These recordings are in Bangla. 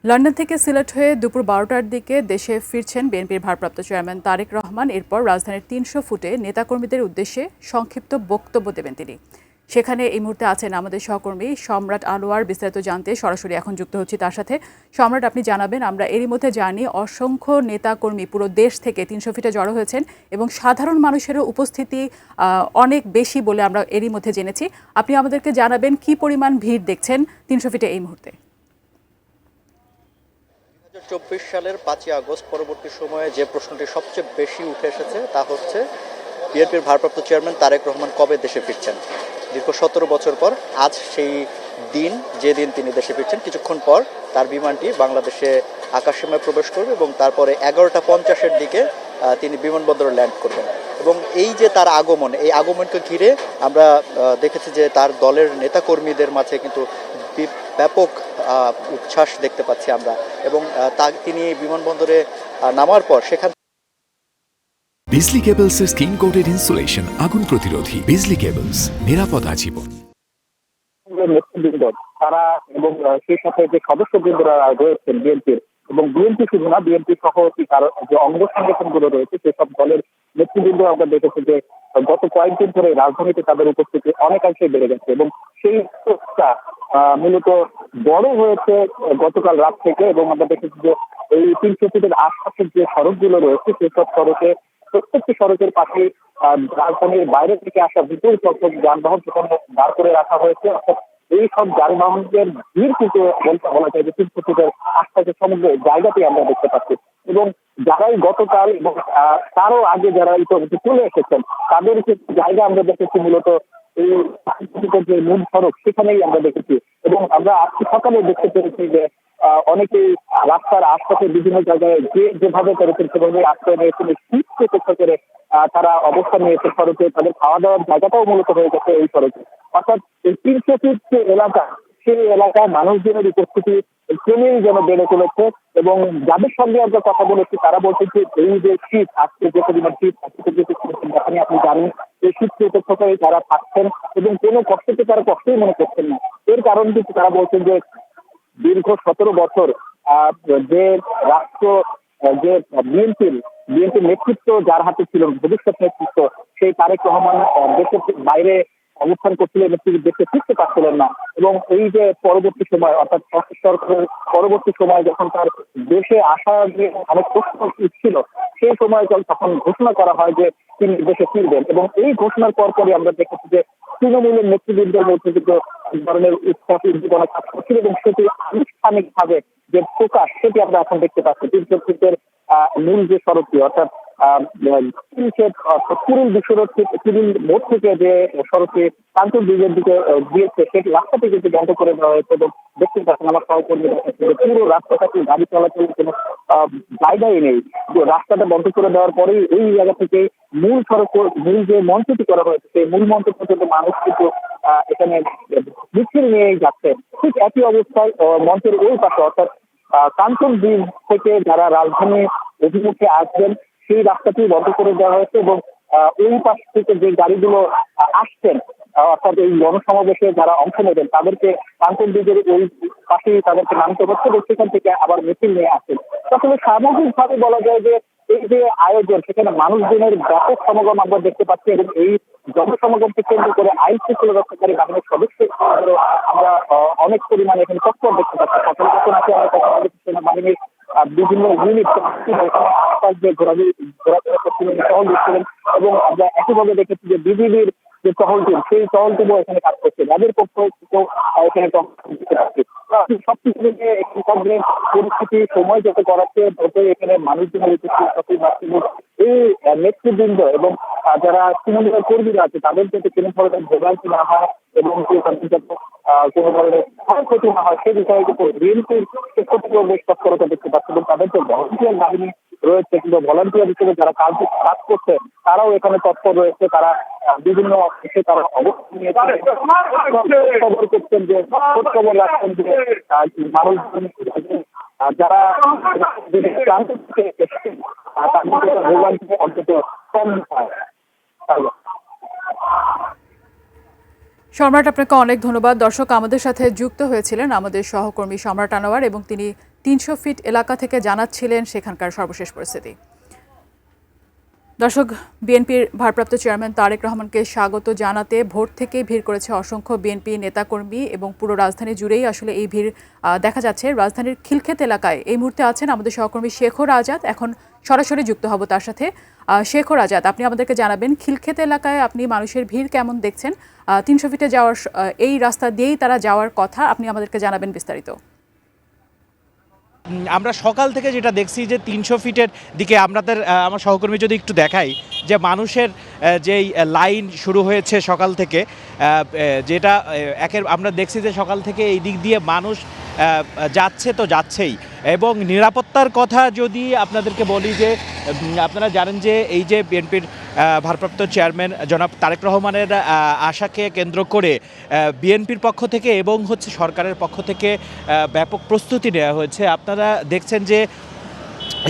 লন্ডন থেকে সিলেট হয়ে দুপুর ১২টার দিকে দেশে ফিরছেন বিএনপির ভারপ্রাপ্ত চেয়ারম্যান তারেক রহমান। এরপর রাজধানীর ৩০০ ফুটে নেতাকর্মীদের উদ্দেশ্যে সংক্ষিপ্ত বক্তব্য দেবেন তিনি। সেখানে এই মুহূর্তে আছেন আমাদের সহকর্মী সম্রাট আনোয়ার। বিস্তারিত জানতে সরাসরি এখন যুক্ত হচ্ছি তার সাথে। সম্রাট, আপনি জানাবেন। আমরা এরই মধ্যে জানি অসংখ্য নেতাকর্মী পুরো দেশ থেকে ৩০০ ফিটে জড়ো হয়েছেন এবং সাধারণ মানুষেরও উপস্থিতি অনেক বেশি বলে আমরা এরই মধ্যে জেনেছি। আপনি আমাদেরকে জানাবেন কি পরিমাণ ভিড় দেখছেন ৩০০ ফিটে এই মুহূর্তে। ২০২৪ সালের ৫ই আগস্ট পরবর্তী সময়ে যে প্রশ্নটি সবচেয়ে বেশি উঠে এসেছে তা হচ্ছে বিএনপির ভারপ্রাপ্ত চেয়ারম্যান তারেক রহমান কবে দেশে ফিরছেন। দীর্ঘ ১৭ বছর পর আজ সেই দিন, যেদিন তিনি দেশে ফিরছেন। কিছুক্ষণ পর তার বিমানটি বাংলাদেশে আকাশসীমায় প্রবেশ করবে এবং তারপরে ১১টা ৫০-এর দিকে তিনি বিমানবন্দরে ল্যান্ড করবেন। এবং এই যে তার আগমন, এই আগমনকে ঘিরে আমরা দেখেছি যে তার দলের নেতাকর্মীদের মাঝে কিন্তু ব্যাপক উচ্ছ্বাস দেখতে পাচ্ছি আমরা। এবং তিনি বিমানবন্দরে নামার পর সেখান বিজলি কেবলসের স্কিন কোটেড ইনসুলেশন আগুন প্রতিরোধী। বিজলি কেবলস, নিরাপদ আজীবন। নেতৃবৃন্দ তারা এবং সেই সাথে যে সদস্যবৃন্দরা রয়েছেন বিএনপির, এবং বিএনপি শুধু না, বিএনপি সহ যে অঙ্গ সংগঠনগুলো রয়েছে সেসব দলের নেতৃবৃন্দ আমরা দেখেছি যে গত কয়েকদিন ধরে রাজধানীতে তাদের উপস্থিতি অনেকাংশে বেড়ে গেছে এবং সেই উৎসাহটা মূলত বড় হয়েছে গতকাল রাত থেকে। এবং আমরা দেখেছি যে এই ৩০০ ফিটের আশপাশের যে সড়কগুলো রয়েছে সেসব সড়কে, প্রত্যেকটি সড়কের পাশে রাজধানীর বাইরে থেকে আসা বিপুল সংখ্যক যানবাহন সেখানে দাঁড় করে রাখা হয়েছে। অর্থাৎ এই সব যানবাহনের ভিড় কিন্তু বলা যায় যে ৩০০ ফিটের আশপাশের সমগ্র জায়গাতেই আমরা দেখতে পাচ্ছি। এবং যারাই গতকাল এবং তারও আগে যারা ইতিমধ্যে চলে এসেছেন তাদের জায়গা আমরা দেখেছি মূলত এই যে মূল সড়ক সেখানেই আমরা দেখেছি। এবং আমরা আজকে সকালে দেখতে পেরেছি যে অনেকেই রাস্তার আশপাশে বিভিন্ন জায়গায় যেভাবে করেছেন সেভাবে আশ্রয় নিয়েছেন, শীতকে উপেক্ষা করে তারা অবস্থান নিয়েছে সড়কে। তাদের খাওয়া দাওয়ার জায়গাটাও মূলত হয়ে গেছে এই সড়কে। অর্থাৎ এই ৩০০ ফিট যে এলাকা, সেই এলাকায় মানুষজনের উপস্থিতি ক্রমেই যেন বেড়ে চলেছে। এবং যাদের সঙ্গে আমরা কথা বলেছি তারা বলছেন যে এই যে শীত, আজকে যে পরিমাণ শীত, যেখানে আপনি জানেন এই শীতকে উপেক্ষা করে তারা থাকছেন এবং কোনো কষ্টকে তারা কষ্টই মনে করছেন না। এর কারণ কিন্তু তারা বলছেন যে দীর্ঘ ১৭ বছর যে রাষ্ট্র, যে বিএনপির নেতৃত্ব যার হাতে ছিল, ভবিষ্যৎ নেতৃত্ব, সেই তারেক রহমান দেশের বাইরে অবস্থান করছিলেন, দেশে ফিরতে পারছিলেন না। এবং এই যে পরবর্তী সময়, অর্থাৎ সরকারের পরবর্তী সময় যখন তার দেশে আসা নিয়ে অনেক প্রশ্ন ছিল, সেই সময় তখন ঘোষণা করা হয় যে তিনি দেশে ফিরবেন। এবং এই ঘোষণার পরপরই আমরা দেখেছি যে তৃণমূলের নেতৃবৃন্দের মধ্যে কিন্তু এক ধরনের উৎসাহ উদ্দীপনা কাজ করছিল এবং সেটি আনুষ্ঠানিকভাবে যে প্রকাশ সেটি আমরা এখন দেখতে পাচ্ছি। ৩০০ ফিটের মূল যে সড়কটি, অর্থাৎ কুড়িল বিশ্বরোড থেকে, কুড়িল মোড় থেকে যে সড়কটি কাঞ্চন ব্রিজের দিকে গিয়েছে সেই রাস্তাটি কিন্তু বন্ধ করে দেওয়া হয়েছে। এবং দেখতে পাচ্ছেন আমার সহকর্মী পুরো রাস্তাটাকে গাড়ি চলাচলের কোনো জায়গাই নেই। রাস্তাটা বন্ধ করে দেওয়ার পরেই এই জায়গা থেকে মূল সড়ক, মূল যে মঞ্চটি করা হয়েছে সেই মূল মঞ্চ পর্যন্ত মানুষ কিন্তু এখানে মিছিল নিয়েই যাচ্ছে। ঠিক একই অবস্থায় মঞ্চের ওই পাশে, অর্থাৎ কাঞ্চন ব্রিজ থেকে যারা রাজধানী অভিমুখে আসবেন সেই রাস্তাটি বন্ধ করে দেওয়া হয়েছে। এবং ওই পাশ থেকে যে গাড়িগুলো আসছেন, অর্থাৎ এই গণসমাবেশে যারা অংশ নেবেন তাদেরকে কাঞ্চন ব্রিজের ওই পাশেই তাদেরকে নামতে হচ্ছে এবং সেখান থেকে আবার মিছিল নিয়ে আসছেন। আসলে সামগ্রিকভাবে বলা যায় যে এই যে আয়োজন, সেখানে মানুষজনের ব্যাপক সমাগম আমরা দেখতে পাচ্ছি। এবং এই জনসমাগমকে কেন্দ্র করে আইন শৃঙ্খলা রক্ষাকারী বাহিনীর সদস্য আমরা অনেক পরিমাণে এখানে তৎপর দেখতে পাচ্ছি। সকাল যখন আছে আমরা কথা বলেছি সেনাবাহিনীর বিভিন্ন ইউনিট আশপাশ যে ঘোরাফেরা করছিলেন, টহল দিচ্ছিলেন। এবং আমরা একইভাবে দেখেছি যে বিজিবির যে টহল টিম, সেই টহল টিমও এখানে কাজ করছে, যাদের পক্ষ থেকেও এখানে দেখতে পাচ্ছি। সবকিছু মিলিয়ে এখানকার পরিস্থিতি সময় যত করাচ্ছে তত এখানে মানুষজনের উপস্থিতি বাড়ছে। এই নেতৃবৃন্দ এবং যারা তৃণমূলের কর্মীরা আছে তাদের যাতে কোনো ধরনের ভোগান্তি না হয় এবং কোনো ধরনের ক্ষয়ক্ষতি না হয় সে বিষয়ে কিন্তু বিএনপির ক্ষতিও বেশ তৎপরতা দেখতে পাচ্ছে। এবং তাদের যে ভলান্টিয়ার বাহিনী রয়েছে কিংবা ভলান্টিয়ার হিসেবে যারা কাজ করছে তারাও এখানে তৎপর রয়েছে। তারা বিভিন্ন অফিসে তারা অবস্থান নিয়ে খবর করছেন, যে খোঁজ খবর রাখছেন যে মানুষজন যারা প্রান্ত থেকে এসেছেন তাদের ভোগান্তি অন্তত কম হয়। সম্রাট, আপনাকে অনেক ধন্যবাদ। দর্শক, আমাদের সাথে যুক্ত হয়েছিলেন আমাদের সহকর্মী সম্রাট আনোয়ার এবং তিনি 300 ফিট এলাকা থেকে জানাচ্ছিলেন সেখানকার সর্বশেষ পরিস্থিতি। দর্শক, বিএনপির ভারপ্রাপ্ত চেয়ারম্যান তারেক রহমানকে স্বাগত জানাতে ভোর থেকে ভিড় করেছে অসংখ্য বিএনপি নেতাকর্মী এবং পুরো রাজধানী জুড়েই আসলে এই ভিড় দেখা যাচ্ছে। রাজধানীর খিলক্ষেত এলাকায় এই মুহূর্তে আছেন আমাদের সহকর্মী শেখর আজাদ। এখন সরাসরি যুক্ত হব তার সাথে। শেখর আজাদ, আপনি আমাদেরকে জানাবেন খিলক্ষেত এলাকায় আপনি মানুষের ভিড় কেমন দেখছেন? 300 ফিটে যাওয়ার এই রাস্তা দিয়েই তারা যাওয়ার কথা, আপনি আমাদেরকে জানাবেন বিস্তারিত। আমরা সকাল থেকে যেটা দেখছি যে 300 ফিটের দিকে আমার সহকর্মী যদি একটু দেখাই যে মানুষের যেই লাইন শুরু হয়েছে সকাল থেকে, যেটা আমরা দেখছি যে সকাল থেকে এই দিক দিয়ে মানুষ যাচ্ছে তো যাচ্ছেই। এবং নিরাপত্তার কথা যদি আপনাদেরকে বলি যে আপনারা জানেন যে এই যে বিএনপির ভারপ্রাপ্ত চেয়ারম্যান জনাব তারেক রহমানের আশাকে কেন্দ্র করে বিএনপির পক্ষ থেকে এবং সরকারের পক্ষ থেকে ব্যাপক প্রস্তুতি নেওয়া হয়েছে। আপনারা দেখছেন যে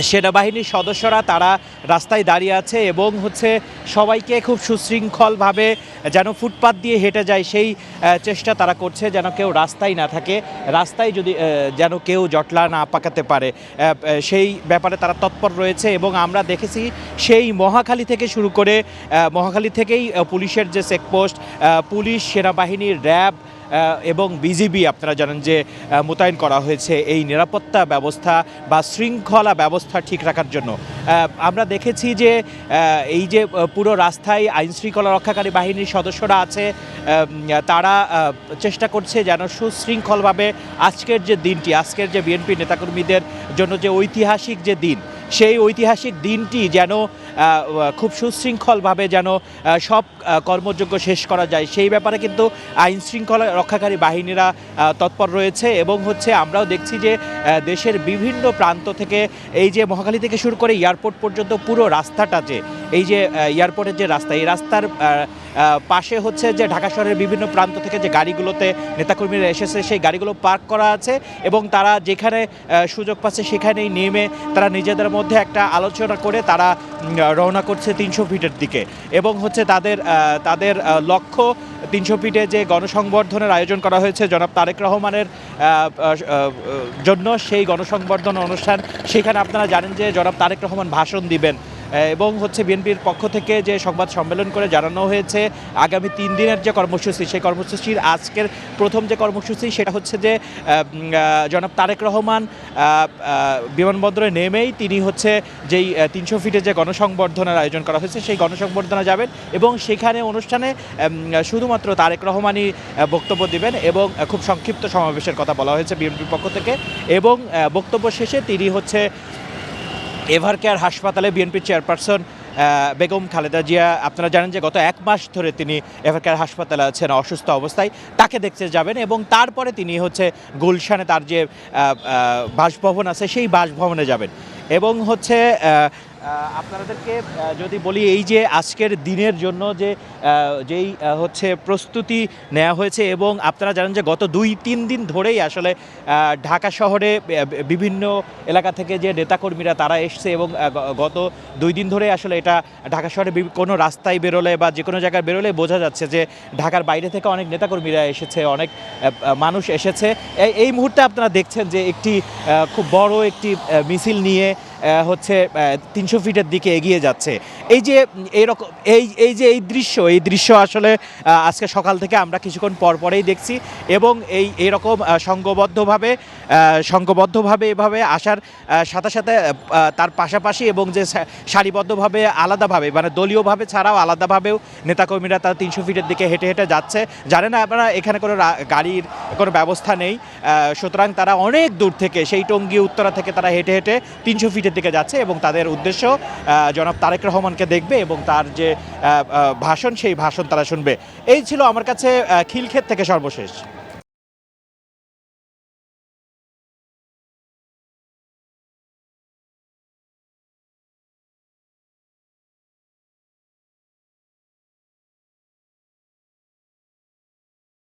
সেনাবাহিনীর সদস্যরা তারা রাস্তায় দাঁড়িয়ে আছে এবং সবাইকে খুব সুশৃঙ্খলভাবে যেন ফুটপাত দিয়ে হেঁটে যায় সেই চেষ্টা তারা করছে, যেন কেউ রাস্তায় না থাকে, রাস্তায় যদি যেন কেউ জটলা না পাকাতে পারে সেই ব্যাপারে তারা তৎপর রয়েছে। এবং আমরা দেখেছি সেই মহাখালী থেকে শুরু করে মহাখালী থেকেই পুলিশের যে চেকপোস্ট, পুলিশ, সেনাবাহিনীর, র্যাব এবং বিজিবি আপনারা জানেন যে মোতায়েন করা হয়েছে এই নিরাপত্তা ব্যবস্থা বা শৃঙ্খলা ব্যবস্থা ঠিক রাখার জন্য। আমরা দেখেছি যে এই যে পুরো রাস্তায় আইনশৃঙ্খলা রক্ষাকারী বাহিনীর সদস্যরা আছে, তারা চেষ্টা করছে যেন সুশৃঙ্খলভাবে আজকের যে দিনটি, আজকের যে বিএনপি নেতাকর্মীদের জন্য যে ঐতিহাসিক যে দিন, সেই ঐতিহাসিক দিনটি যেন খুব সুশৃঙ্খলভাবে যেন সব কর্মযোগ্য শেষ করা যায় সেই ব্যাপারে কিন্তু আইন শৃঙ্খলা রক্ষাকারী বাহিনীরা তৎপর রয়েছে। এবং আমরাও দেখছি যে দেশের বিভিন্ন প্রান্ত থেকে এই যে মহাখালী থেকে শুরু করে এয়ারপোর্ট পর্যন্ত পুরো রাস্তাটা, যে এই যে এয়ারপোর্টের যে রাস্তা, এই রাস্তার পাশে যে ঢাকা শহরের বিভিন্ন প্রান্ত থেকে যে গাড়িগুলোতে নেতাকর্মীরা এসেছে সেই গাড়িগুলো পার্ক করা আছে এবং তারা যেখানে সুযোগ পাচ্ছে সেখানেই নেমে তারা নিজেদের মধ্যে একটা আলোচনা করে তারা রওনা করছে 300 ফিটের দিকে। এবং তাদের লক্ষ্য 300 ফিটে যে গণসংবর্ধনের আয়োজন করা হয়েছে জনাব তারেক রহমানের জন্য, সেই গণসংবর্ধন অনুষ্ঠান, সেখানে আপনারা জানেন যে জনাব তারেক রহমান ভাষণ দিবেন। এবং বিএনপির পক্ষ থেকে যে সংবাদ সম্মেলন করে জানানো হয়েছে আগামী 3 দিনের যে কর্মসূচি, সেই কর্মসূচির আজকের প্রথম যে কর্মসূচি সেটা যে জনাব তারেক রহমান বিমানবন্দরে নেমেই তিনি যেই 300 ফিটে যে গণসংবর্ধনার আয়োজন করা হয়েছে সেই গণসংবর্ধনা যাবেন এবং সেখানে অনুষ্ঠানে শুধুমাত্র তারেক রহমানই বক্তব্য দিবেন এবং খুব সংক্ষিপ্ত সমাবেশের কথা বলা হয়েছে বিএনপির পক্ষ থেকে। এবং বক্তব্য শেষে তিনি এভারকেয়ার হাসপাতালে বিএনপির চেয়ারপারসন বেগম খালেদা জিয়া, আপনারা জানেন যে গত 1 মাস ধরে তিনি এভারকেয়ার হাসপাতালে আছেন অসুস্থ অবস্থায়, তাকে দেখতে যাবেন এবং তারপরে তিনি গুলশানে তার যে বাসভবন আছে সেই বাসভবনে যাবেন। এবং আপনাদেরকে যদি বলি এই যে আজকের দিনের জন্য যেই প্রস্তুতি নেওয়া হয়েছে এবং আপনারা জানেন যে গত 2-3 দিন ধরেই আসলে ঢাকা শহরে বিভিন্ন এলাকা থেকে যে নেতাকর্মীরা তারা এসছে এবং গত 2 দিন ধরে আসলে এটা ঢাকা শহরে কোনো রাস্তায় বেরোলে বা যে কোনো জায়গায় বেরোলে বোঝা যাচ্ছে যে ঢাকার বাইরে থেকে অনেক নেতাকর্মীরা এসেছে, অনেক মানুষ এসেছে। এই মুহূর্তে আপনারা দেখছেন যে একটি খুব বড় একটি মিছিল নিয়ে 300 ফিটের দিকে এগিয়ে যাচ্ছে। এই যে এইরকম এই দৃশ্য আসলে আজকে সকাল থেকে আমরা কিছুক্ষণ পরেই দেখছি এবং এইরকম সংঘবদ্ধভাবে এভাবে আসার সাথে সাথে তার পাশাপাশি এবং যে সারিবদ্ধভাবে আলাদাভাবে মানে দলীয়ভাবে ছাড়াও আলাদাভাবেও নেতাকর্মীরা তারা 300 ফিটের দিকে হেঁটে হেঁটে যাচ্ছে। জানেন না আপনারা এখানে কোনো গাড়ির কোনো ব্যবস্থা নেই, সুতরাং তারা অনেক দূর থেকে সেই টঙ্গী উত্তরা থেকে তারা হেঁটে হেঁটে 300 ফিটের দিকে যাচ্ছে এবং তাদের উদ্দেশ্য জনাব তারেক রহমানকে দেখবে এবং তার যে ভাষণ সেই ভাষণ তারা শুনবে। এই ছিল আমার কাছে খিলক্ষেত থেকে সর্বশেষ।